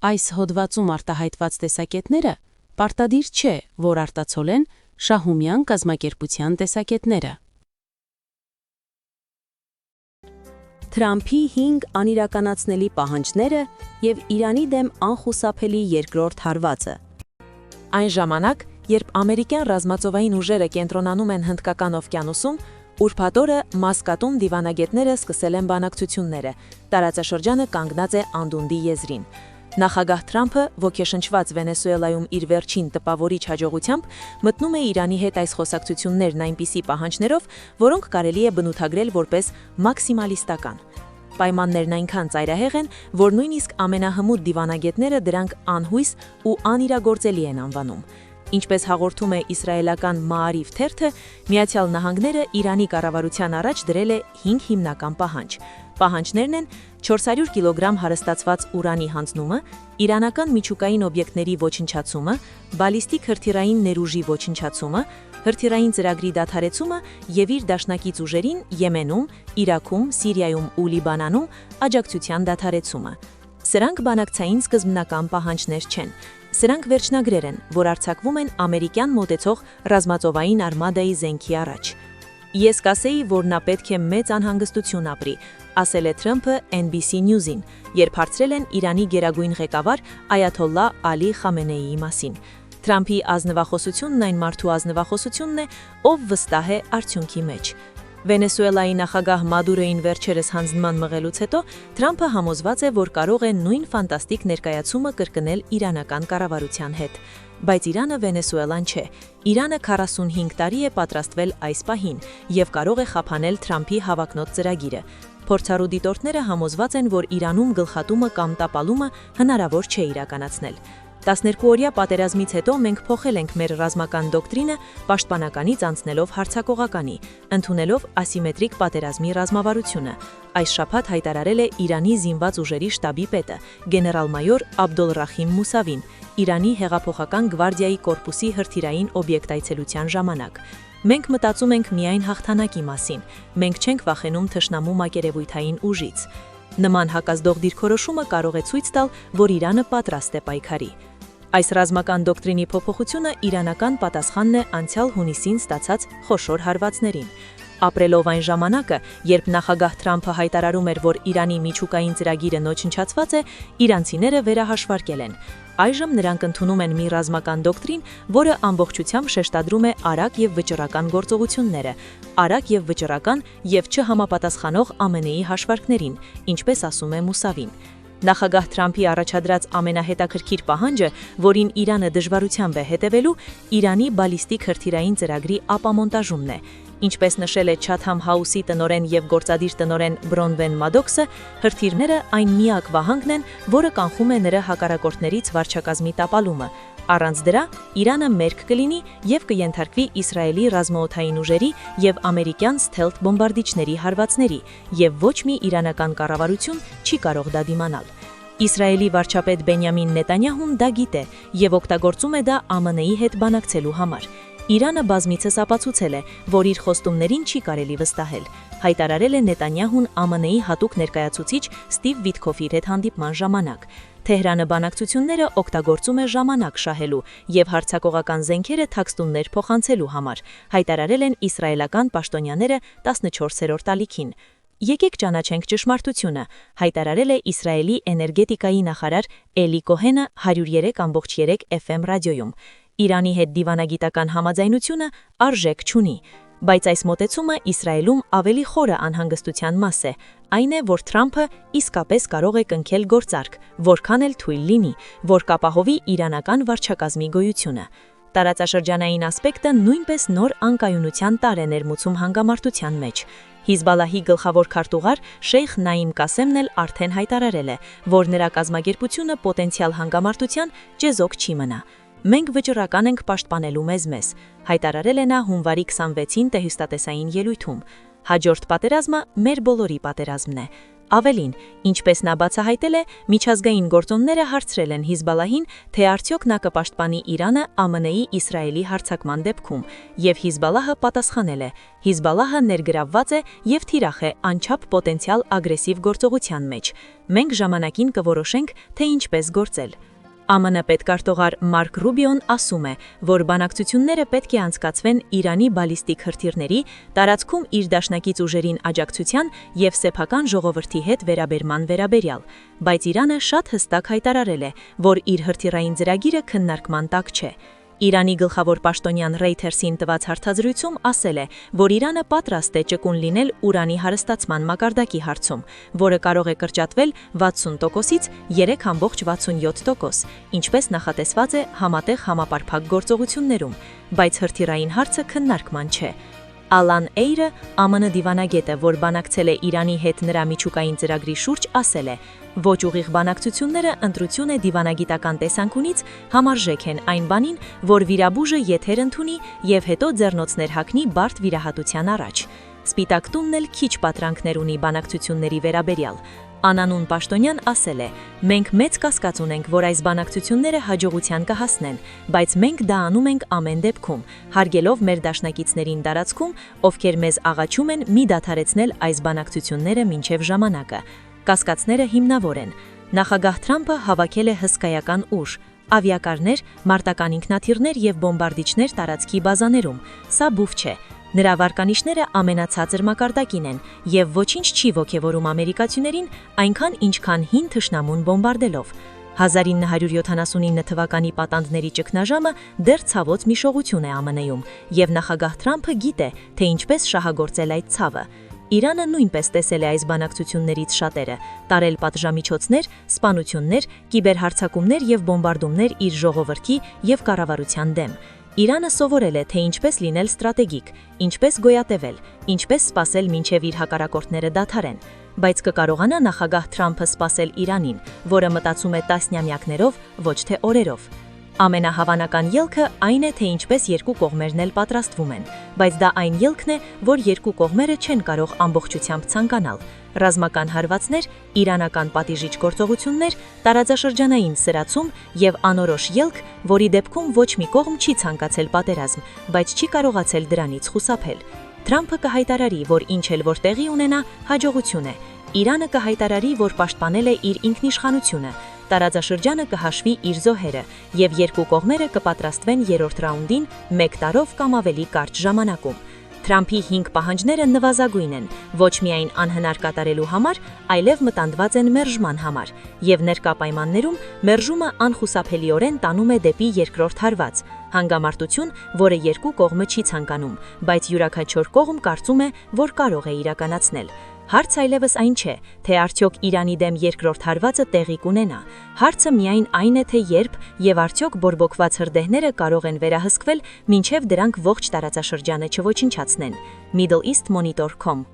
այս հոդվածում արտահայտված տեսակետները պարտադիր չէ, որ արտացոլեն շահումյան կազմակերպության տեսակետները։ Թրամփի 5 անիրականացնելի պահանջները և Իրանի դեմ անխուսափելի երկրորդ հարվածը։ Այն ժամանակ, երբ ամերիկյան ռազմածովային ուժերը կենտրոնանում են Հնդկական օվկիանոսում, ուրբաթ օրը Մասկատում դիվանագետները սկսել են բանակցությունները, տարածաշրջանը կանգնած է անդունդի եզրին։ Նախագահ Թրամփը, ոգեշնչված Վենեսուելայում իր վերջին տպավորիչ հաջողությամբ, մտնում է Իրանի հետ այս խոսակցություններն այնպիսի պահանջներով, որոնք կարելի է բնութագրել որպես մաքսիմալիստական։ Պայմաններն այնքան ծայրահեղ են, որ նույնիսկ ամենահմուտ դիվանագետները դրանք անհույս ու անիրագործելի են անվանում։ Ինչպես հաղորդում է իսրայելական Maariv թերթը, Միացյալ Նահանգները Իրանի կառավարության առաջ դրել է 5 հիմնական պահանջ։ Պահանջներն են 400 կիլոգրամ հարստացված ուրանի հանձնումը, իրանական միջուկային օբյեկտների ոչնչացումը, բալիստիկ հրթիռային ներուժի ոչնչացումը, հրթիռային ծրագրի դադարեցումը և իր դաշնակից ուժերին Եմենում, Իրաքում, Սիրիայում ու Լիբանանում աջակցության դադարեցումը։ Սրանք բանակցային սկզբնական պահանջներ չեն։ Սրանք վերջնագրեր են, որ արձակվում են ամերիկյան մոտեցող ռազմածովային արմադայի զենքի առաջ։ Ես կասեի, որ նա պետք է մեծ անհանգստություն ապրի, ասել է Թրամփը NBC News-ին, երբ հարցրել են Իրանի գերագույն ղեկավար Այաթոլլահ Ալի Խամենեիի մասին։ Թրամփի ազնվախոսությունն այն մարդու ազնվախոսությունն է, ով վստահ է արդյունքի մեջ։ Վենեսուելայի նախագահ Մադուրոին վերջերս հանձնման մղելուց հետո Թրամփը համոզված է, որ կարող է նույն ֆանտաստիկ ներկայացումը կրկնել իրանական կառավարության հետ։ Բայց Իրանը Վենեսուելան չէ։ Իրանը 45 տարի է պատրաստվել այս պահին և կարող է խափանել Թրամփի հավակնոտ ծրագիրը։ Փորձառու դիտորդները համոզված են, որ Իրանում գլխատումը կամ տապալումը հնարավոր չէ իրականացնել։ 12-օրյա պատերազմից հետո մենք փոխել ենք մեր ռազմական դոկտրինը պաշտպանականից անցնելով հարձակողականի, ընդունելով ասիմետրիկ պատերազմի ռազմավարությունը։ Այս շաբաթ հայտարարել է Իրանի զինված ուժերի շտաբի պետը, գեներալ-մայոր Աբդոլռախիմ Մուսավին, Իրանի հեղափոխական գվարդիայի կորպուսի հրթիռային օբյեկտ այցելության ժամանակ։ Մենք մտածում ենք միայն հաղթանակի մասին, մենք չենք վախենում թշնամու մակերևույթային ուժից։ Նման հակազդող դիրքորոշումը կարող է ցույց տալ, որ Իրանը պատրաստ է պայքարի։ Այս ռազմական դոկտրինի փոփոխությունը իրանական պատասխանն է անցյալ հունիսին ստացած խոշոր հարվածներին։ Ապրելով այն ժամանակը, երբ նախագահ Թրամփը հայտարարում էր, որ Իրանի միջուկային ծրագիրը ոչնչացված է, իրանցիները վերահաշվարկել են։ Այժմ նրանք ընդունում են մի ռազմական դոկտրին, որը ամբողջությամբ շեշտադրում է արագ և վճռական գործողությունները, արագ և վճռական և չհամապատասխանող ԱՄՆ-ի հաշվարկներին, ինչպես ասում է Մուսավին։ Նախագահ Թրամփի առաջադրած ամենահետաքրքիր պահանջը, որին Իրանը դժվարությամբ է հետևելու, Իրանի բալիստիկ հրթիռային ծրագրի ապամոնտաժումն է։ Ինչպես նշել է Chatham House-ի տնօրեն և գործադիր տնօրեն Բրոնվեն Մադոքսը, հրթիռները այն միակ վահանգն են, որը կանխում է նրա հակառակորդներից վարչակազմի տապալումը։ Առանց դրա Իրանը մերկ կլինի և կենթարկվի Իսրայելի ռազմաօդային ուժերի և ամերիկյան սթելթ բոմբարդիչների հարվածների, և ոչ մի իրանական կառավարություն չի կարող դա դիմանալ։ Իսրայելի վարչապետ Բենյամին Նետանյահուն դա գիտե և օգտագործում է դա ԱՄՆ-ի հետ բանակցելու համար։ Իրանը բազմիցս ապացուցել է, որ իր խոստումներին չի կարելի վստահել, հայտարարել է Նետանյահուն ԱՄՆ-ի հատուկ ներկայացուցիչ Ստիվ Վիթքոֆի հետ հանդիպման ժամանակ։ Թեհրանը բանակցությունները օգտագործում է ժամանակ շահելու և հարձակողական զենքերը թաքստուններ փոխանցելու համար, հայտարարել են իսրայելական պաշտոնյաները 14-րդ ալիքին։ Եկեք ճանաչենք ճշմարտությունը, հայտարարել է Իսրայելի էներգետիկայի նախարար Էլի Կոհենը 103.3 FM ռադիոյում։ Իրանի հետ դիվանագիտական համաձայնությունը արժեք չունի, բայց այս մոտեցումը Իսրայելում ավելի խորը անհանգստության մաս է, այն է, որ Թրամփը իսկապես կարող է կնքել գործարք, որքան էլ թույլ լինի, որ կապահովի իրանական վարչակազմի գոյությունը։ Տարածաշրջանային ասպեկտը նույնպես նոր անկայունության տար է ներմուծում հանգամարտության մեջ։ Հիզբալլահի գլխավոր քարտուղար Շեյխ Նաիմ Կասեմն էլ արդեն հայտարարել է, որ նրա կազմակերպությունը պոտենցիալ հանգամարտության ճեզոք չի մնա։ Մենք վճռական ենք պաշտպանելու մեզ, հայտարարել է նա հունվարի 26-ին տեհստատեսային ելույթում։ Հաջորդ պատերազմը մեր բոլորի պատերազմն է։ Ավելին, ինչպես նա բացահայտել է, միջազգային գործոնները հարցրել են Հիզբալլահին, թե արդյոք նա կպաշտպանի Իրանը ԱՄՆ-ի Իսրայելի հարձակման դեպքում, եւ Հիզբալլահը պատասխանել է. Հիզբալլահը ներգրավված է եւ թիրախ է անչափ պոտենցիալ ագրեսիվ գործողության մեջ։ Մենք ժամանակին կորոշենք, թե ինչպես գործել։ ԱՄՆ պետքարտուղար Մարկ Ռուբիոն ասում է, որ բանակցությունները պետք է անցկացվեն Իրանի բալիստիկ հրթիռների, տարածքում իր դաշնակից ուժերին աջակցության եւ սեփական ժողովրդի հետ վերաբերման վերաբերյալ, բայց Իրանը շատ հստակ հայտարարել է, որ իր հրթիռային ծրագիրը քննարկման տակ չէ։ Իրանի գլխավոր պաշտոնյան Reuters-ին տված հարցազրույցում ասել է, որ Իրանը պատրաստ է ճկուն լինել ուրանի հարստացման մակարդակի հարցում, որը կարող է կրճատվել 60%-ից 3.67%, ինչպես նախատեսված է համատեղ համապարփակ գործողություններում, բայց հրթիռային հարցը քննարկման չէ։ Ալան Էյրը, ԱՄՆ դիվանագետը, որ բանակցել է Իրանի հետ նրա միջուկային ծրագրի շուրջ, ասել է. ոչ ուղիղ բանակցությունները ընտրություն է դիվանագիտական տեսանկյունից համարժեք են այն բանին, որ վիրաբուժը եթեր ընդունի եւ հետո ձեռնոցներ հագնի բարդ վիրահատության առաջ։ Սպիտակ տունն էլ քիչ պատրանքներ ունի բանակցությունների վերաբերյալ։ Անանուն պաշտոնյան ասել է. մենք մեծ կասկած ունենք, որ այս բանակցությունները հաջողության կհասնեն, բայց մենք դա անում ենք ամեն դեպքում, հարգելով մեր դաշնակիցներին տարածքում, ովքեր մեզ աղաչում են մի դադարեցնել այս բանակցությունները մինչև ժամանակը։ Կասկածները հիմնավոր են։ Նախագահ Թրամփը հավաքել է հսկայական ուժ, ավիակարներ, մարտական ինքնաթիռներ եւ բոմբարդիչներ տարածքի բազաներում։ Սա բուֆ չէ։ Նրա վարկանիշները ամենացածր մակարդակին են եւ ոչինչ չի ոգևորում ամերիկացիներին այնքան ինչքան հին թշնամուն բոմբարդելով։ 1979 թվականի պատանդների ճգնաժամը դեռ ցավոց մի շողություն է ԱՄՆ-ում եւ նախագահ Թրամփը գիտե, թե ինչպես շահագործել այդ ցավը։ Իրանը նույնպես տեսել է այս բանակցություններից շատերը, տարել պատժամիջոցներ, սպանություններ, կիբերհարձակումներ եւ բոմբարդումներ իր ժողովրդի եւ կառավարության դեմ։ Իրանը սովորել է, թե ինչպես լինել ստրատեգիկ, ինչպես գոյատևել, ինչպես սպասել մինչև իր հակառակորդները դադարեն, բայց կկարողանա նախագահ Թրամփը սպասել Իրանին, որը մտածում է տասնամյակներով, ոչ թե օրերով։ Ամենահավանական ելքը այն է, թե ինչպես երկու կողմերն էլ պատրաստվում են, բայց դա այն ելքն է, որ երկու կողմերը չեն կարող ամբողջությամբ ցանկանալ։ Ռազմական հարվածներ, իրանական պատիժիչ գործողություններ, տարածաշրջանային սրացում եւ անորոշ ելք, որի դեպքում ոչ մի կողմ չի ցանկացել պատերազմ, բայց չի կարողացել դրանից խուսափել։ Թրամփը կհայտարարի, որ ինչ էլ որ տեղի ունենա, հաջողություն է։ Իրանը կհայտարարի, որ պաշտպանել է իր ինքնիշխանությունը, տարածաշրջանը կհաշվի իր զոհերը եւ երկու կողմերը կպատրաստվեն երրորդ ռաունդին 1 տարով կամ ավելի կարճ ժամանակում։ Թրամփի 5 պահանջները նվազագույն են, ոչ միայն անհնար կատարելու համար, այլև մտանդված են մերժման համար, եւ ներկա պայմաններում մերժումը անխուսափելիորեն տանում է դեպի երկրորդ հարված, հանգամարտություն, որը երկու կողմը չի ցանկանում, բայց յուրաքանչյուր կողմ կարծում է, որ կարող է իրականացնել։ Հարց այլևս այն չէ, թե արդյոք Իրանի դեմ երկրորդ հարվածը տեղի կունենա։ Հարցը միայն այն է, թե երբ եւ արդյոք բորբոքված հրդեհները կարող են վերահսկվել, մինչև դրանք ողջ տարածաշրջանը չոչնչացնեն։ Middle East Monitor.com